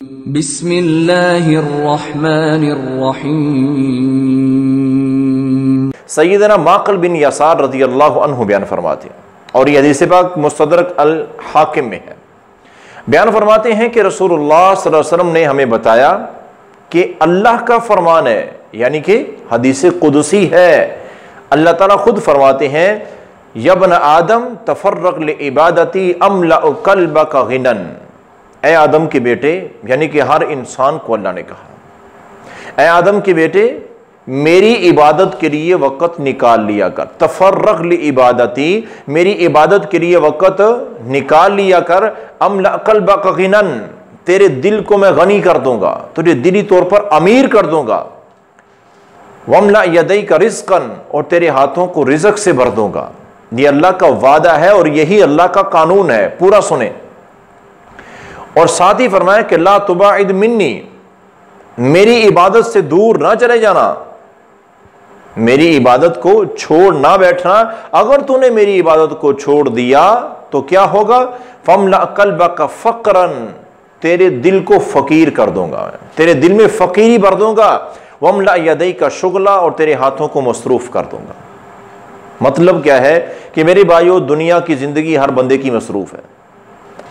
बिस्मिल्लाहिर्रहमानिर्रहीम। सैयदना माक़िल बिन यसार रज़ी अल्लाहु अन्हु बयान फरमाते हैं, और ये हदीस पाक मुस्तदरक अल हाकिम में है। बयान फरमाते हैं कि रसूलुल्लाह सल्लल्लाहु अलैहि वसल्लम ने हमें बताया कि अल्लाह का फरमान है, यानी कि हदीस कुदसी है। अल्लाह ताला खुद फरमाते हैं, यब्न आदम तफर्रक लिइबादती अमलअ क़ल्बका गिनन। ए आदम के बेटे, यानी कि हर इंसान को अल्लाह ने कहा, ए आदम के बेटे मेरी इबादत के लिए वक़्त निकाल लिया कर। तफर्रक लिइबादती, मेरी इबादत के लिए वक़्त निकाल लिया कर। अमलअ क़ल्बका गिनन, तेरे दिल को मैं गनी कर दूंगा, तुझे दिली तौर पर अमीर कर दूंगा। वमला यदैका रिज़्क़न, और तेरे हाथों को रिज़्क़ से भर दूंगा। ये अल्लाह का वादा है और यही अल्लाह का कानून है, पूरा सुने। और साथ ही फरमाया कि ला तुबाइद मिन्नी, मेरी इबादत से दूर ना चले जाना, मेरी इबादत को छोड़ ना बैठना। अगर तूने मेरी इबादत को छोड़ दिया तो क्या होगा? फमला क़ल्बका फ़क़रन, तेरे दिल को फकीर कर दूंगा, तेरे दिल में फकीरी भर दूंगा। वमला यदैका शुगला, और तेरे हाथों को मसरूफ कर दूंगा। मतलब क्या है कि मेरे भाइयों, दुनिया की जिंदगी हर बंदे की मसरूफ है।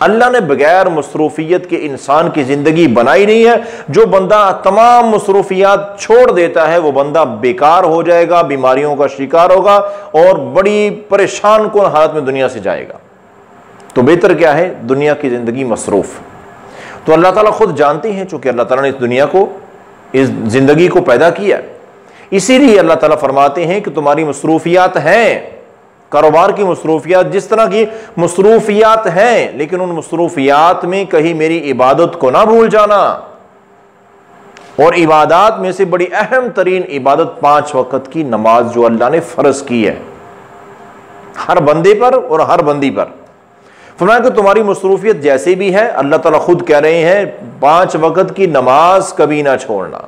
अल्लाह ने बगैर मसरूफियत के इंसान की जिंदगी बनाई नहीं है। जो बंदा तमाम मसरूफियात छोड़ देता है वो बंदा बेकार हो जाएगा, बीमारियों का शिकार होगा और बड़ी परेशान कुन हालत में दुनिया से जाएगा। तो बेहतर क्या है? दुनिया की जिंदगी मसरूफ। तो अल्लाह ताला खुद जानते हैं, चूंकि अल्लाह ताला ने इस दुनिया को, इस जिंदगी को पैदा किया, इसीलिए अल्लाह ताला फरमाते हैं कि तुम्हारी मसरूफियात हैं, कारोबार की मसरूफियात, जिस तरह की मसरूफियात हैं, लेकिन उन मसरूफियात में कहीं मेरी इबादत को ना भूल जाना। और इबादत में से बड़ी अहम तरीन इबादत 5 वक्त की नमाज, जो अल्लाह ने फर्ज की है हर बंदे पर और हर बंदी पर। फरमाया कि तुम्हारी मसरूफियत जैसे भी है, अल्लाह ताला खुद कह रहे हैं 5 वक्त की नमाज कभी ना छोड़ना।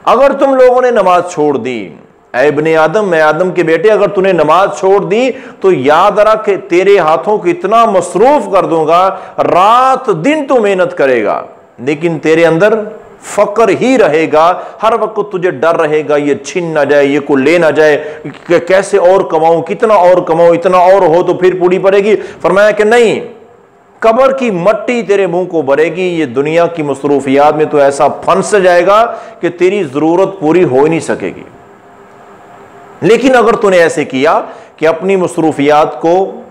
अगर तुम लोगों ने नमाज छोड़ दी, ऐ इब्ने आदम, मैं आदम के बेटे, अगर तूने नमाज छोड़ दी तो याद रख तेरे हाथों को इतना मसरूफ कर दूंगा, रात दिन तू मेहनत करेगा लेकिन तेरे अंदर फकर ही रहेगा। हर वक्त तुझे डर रहेगा ये छीन ना जाए, ये को ले ना जाए, कैसे और कमाऊं, कितना और कमाऊं, इतना और हो तो फिर पूरी पड़ेगी। फरमाया कि नहीं, कब्र की मट्टी तेरे मुंह को भरेगी। ये दुनिया की मसरूफियात में तो ऐसा फंस जाएगा कि तेरी जरूरत पूरी हो ही नहीं सकेगी। लेकिन अगर तूने ऐसे किया कि अपनी मसरूफियात को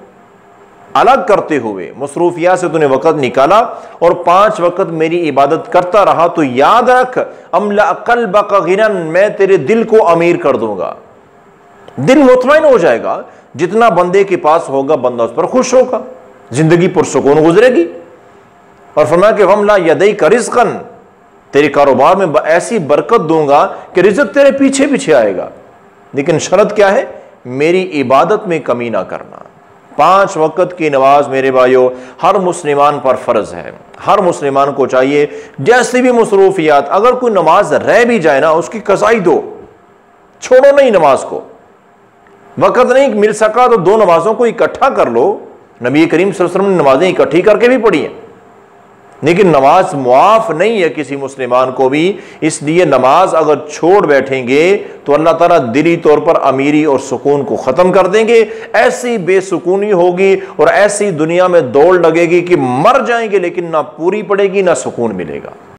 अलग करते हुए मसरूफियात से तूने वक़्त निकाला और 5 वक़्त मेरी इबादत करता रहा, तो याद रख अमला क़ल्बका गिनन, मैं तेरे दिल को अमीर कर दूंगा। दिल मुतमईन हो जाएगा। जितना बंदे के पास होगा बंदा उस पर खुश होगा, जिंदगी पुरसुकून गुजरेगी। और फरमाया कि वमला यदैका रिज़्क़न, तेरे कारोबार में ऐसी बरकत दूंगा कि रिज़्क़ तेरे पीछे पीछे आएगा। लेकिन शर्त क्या है? मेरी इबादत में कमी ना करना। 5 वक्त की नमाज मेरे भाइयों हर मुसलमान पर फर्ज है। हर मुसलमान को चाहिए, जैसे भी मसरूफियात, अगर कोई नमाज रह भी जाए ना, उसकी कज़ाई दो, छोड़ो नहीं नमाज को। वक़्त नहीं मिल सका तो 2 नमाजों को इकट्ठा कर लो। नबी करीम सल्लल्लाहु अलैहि वसल्लम ने नमाजें इकट्ठी करके भी पढ़ी हैं, लेकिन नमाज मुआफ नहीं है किसी मुसलमान को भी। इसलिए नमाज अगर छोड़ बैठेंगे तो अल्लाह ताला दिली तौर पर अमीरी और सुकून को ख़त्म कर देंगे। ऐसी बेसुकूनी होगी और ऐसी दुनिया में दौड़ लगेगी कि मर जाएंगे, लेकिन ना पूरी पड़ेगी ना सुकून मिलेगा।